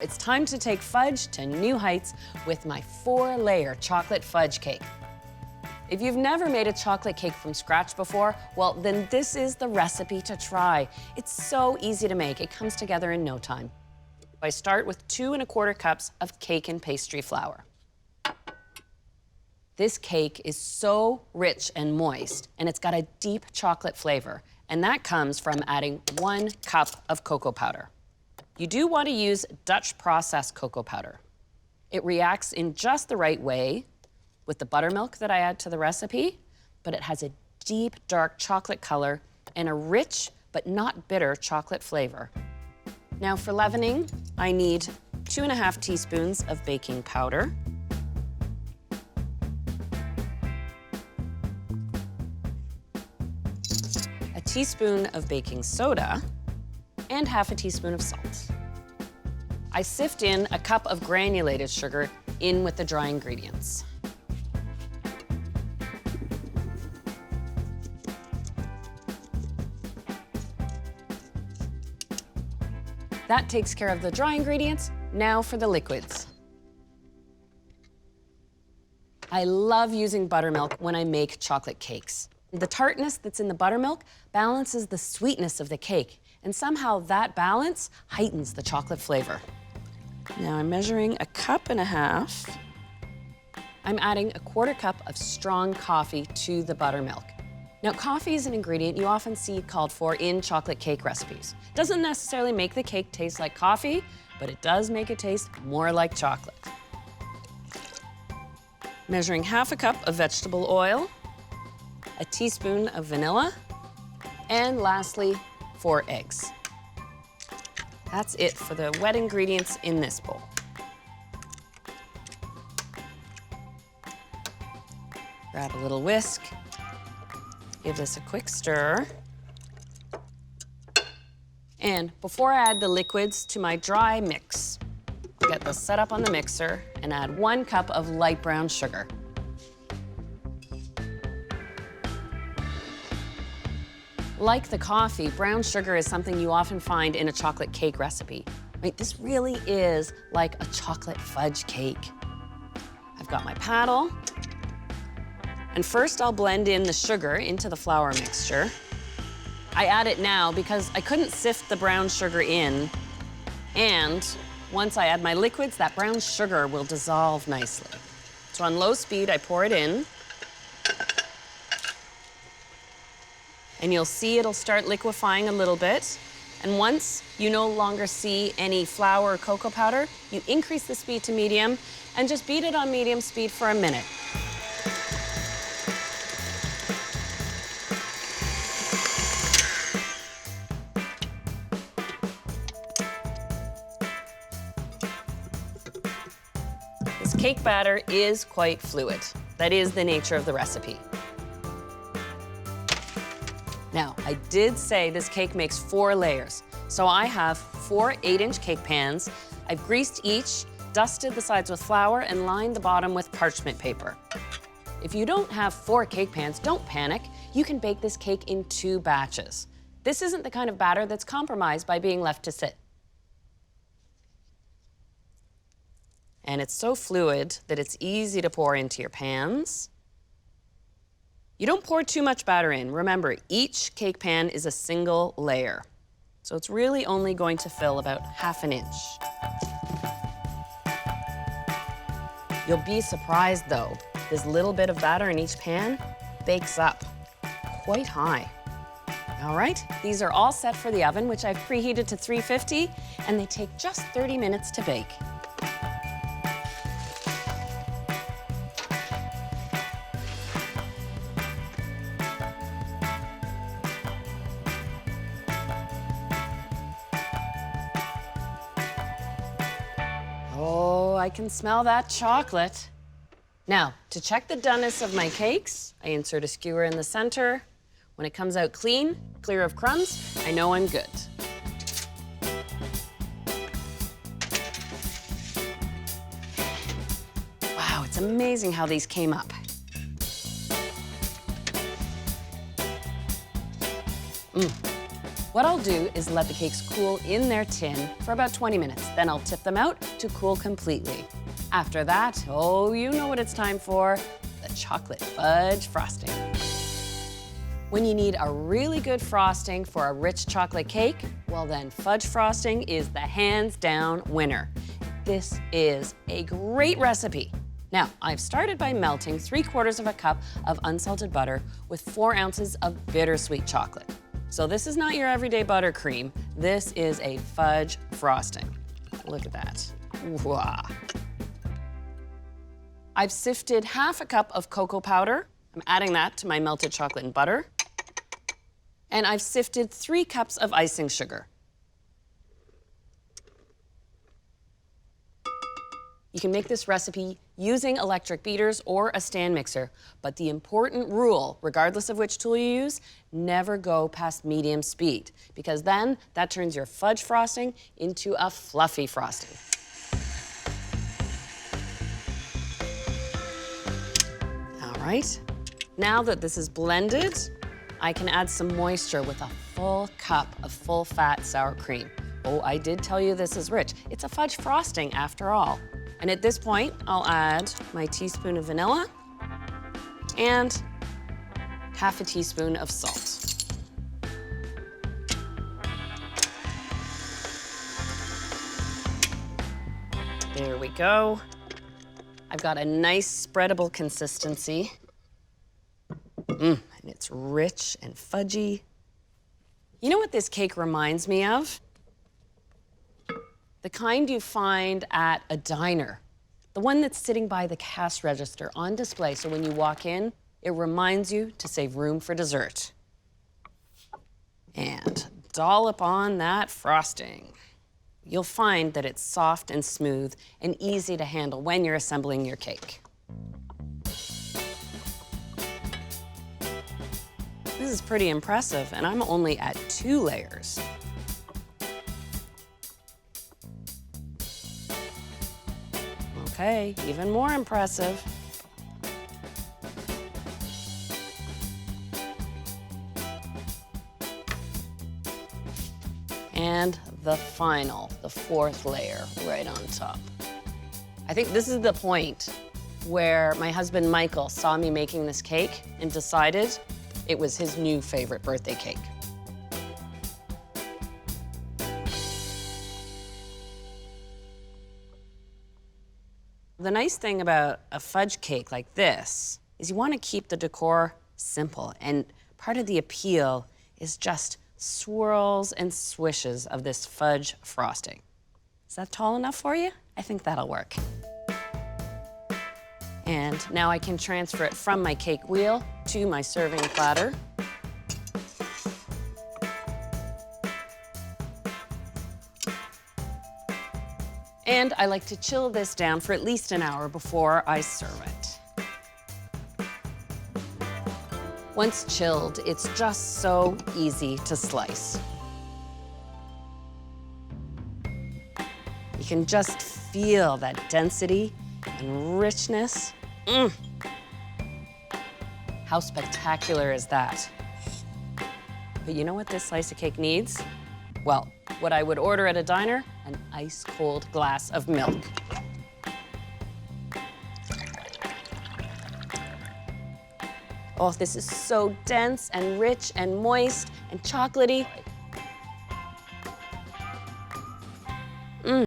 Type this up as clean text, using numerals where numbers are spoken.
It's time to take fudge to new heights with my 4-layer chocolate fudge cake. If you've never made a chocolate cake from scratch before, well, then this is the recipe to try. It's so easy to make. It comes together in no time. I start with 2 1/4 cups of cake and pastry flour. This cake is so rich and moist, and it's got a deep chocolate flavor, and that comes from adding 1 cup of cocoa powder. You do want to use Dutch processed cocoa powder. It reacts in just the right way with the buttermilk that I add to the recipe, but it has a deep, dark chocolate color and a rich but not bitter chocolate flavor. Now for leavening, I need 2 1/2 teaspoons of baking powder, a teaspoon of baking soda, and 1/2 teaspoon of salt. I sift in a cup of granulated sugar in with the dry ingredients. That takes care of the dry ingredients. Now for the liquids. I love using buttermilk when I make chocolate cakes. The tartness that's in the buttermilk balances the sweetness of the cake, and somehow that balance heightens the chocolate flavor. Now I'm measuring 1.5 cups. I'm adding 1/4 cup of strong coffee to the buttermilk. Now, coffee is an ingredient you often see called for in chocolate cake recipes. Doesn't necessarily make the cake taste like coffee, but it does make it taste more like chocolate. Measuring 1/2 cup of vegetable oil, a teaspoon of vanilla, and lastly, 4 eggs. That's it for the wet ingredients in this bowl. Grab a little whisk, give this a quick stir. And before I add the liquids to my dry mix, I'll get this set up on the mixer and add 1 cup of light brown sugar. Like the coffee, brown sugar is something you often find in a chocolate cake recipe. Right? This really is like a chocolate fudge cake. I've got my paddle. And first I'll blend in the sugar into the flour mixture. I add it now because I couldn't sift the brown sugar in. And once I add my liquids, that brown sugar will dissolve nicely. So on low speed, I pour it in. And you'll see it'll start liquefying a little bit. And once you no longer see any flour or cocoa powder, you increase the speed to medium and just beat it on medium speed for a minute. This cake batter is quite fluid. That is the nature of the recipe. Now, I did say this cake makes 4 layers. So I have 4 8-inch cake pans. I've greased each, dusted the sides with flour, and lined the bottom with parchment paper. If you don't have 4 cake pans, don't panic. You can bake this cake in 2 batches. This isn't the kind of batter that's compromised by being left to sit. And it's so fluid that it's easy to pour into your pans. You don't pour too much batter in. Remember, each cake pan is a single layer. So it's really only going to fill about 1/2 inch. You'll be surprised though, this little bit of batter in each pan bakes up quite high. All right, these are all set for the oven, which I've preheated to 350, and they take just 30 minutes to bake. Oh, I can smell that chocolate. Now, to check the doneness of my cakes, I insert a skewer in the center. When it comes out clean, clear of crumbs, I know I'm good. Wow, it's amazing how these came up. What I'll do is let the cakes cool in their tin for about 20 minutes. Then I'll tip them out to cool completely. After that, oh, you know what it's time for, the chocolate fudge frosting. When you need a really good frosting for a rich chocolate cake, well then fudge frosting is the hands-down winner. This is a great recipe. Now, I've started by melting 3/4 of a cup of unsalted butter with 4 ounces of bittersweet chocolate. So this is not your everyday buttercream. This is a fudge frosting. Look at that. Wow. I've sifted 1/2 cup of cocoa powder. I'm adding that to my melted chocolate and butter. And I've sifted 3 cups of icing sugar. You can make this recipe using electric beaters or a stand mixer, but the important rule, regardless of which tool you use, never go past medium speed, because then that turns your fudge frosting into a fluffy frosting. All right, now that this is blended, I can add some moisture with a full cup of full-fat sour cream. Oh, I did tell you this is rich. It's a fudge frosting after all. And at this point, I'll add my teaspoon of vanilla and 1/2 teaspoon of salt. There we go. I've got a nice spreadable consistency. And it's rich and fudgy. You know what this cake reminds me of? The kind you find at a diner. The one that's sitting by the cash register on display, so when you walk in, it reminds you to save room for dessert. And dollop on that frosting. You'll find that it's soft and smooth and easy to handle when you're assembling your cake. This is pretty impressive, and I'm only at 2 layers. Okay, even more impressive. And the 4th layer right on top. I think this is the point where my husband Michael saw me making this cake and decided it was his new favorite birthday cake. The nice thing about a fudge cake like this is you want to keep the decor simple, and part of the appeal is just swirls and swishes of this fudge frosting. Is that tall enough for you? I think that'll work. And now I can transfer it from my cake wheel to my serving platter. And I like to chill this down for at least an hour before I serve it. Once chilled, it's just so easy to slice. You can just feel that density and richness. How spectacular is that? But you know what this slice of cake needs? Well, what I would order at a diner, an ice-cold glass of milk. Oh, this is so dense and rich and moist and chocolatey.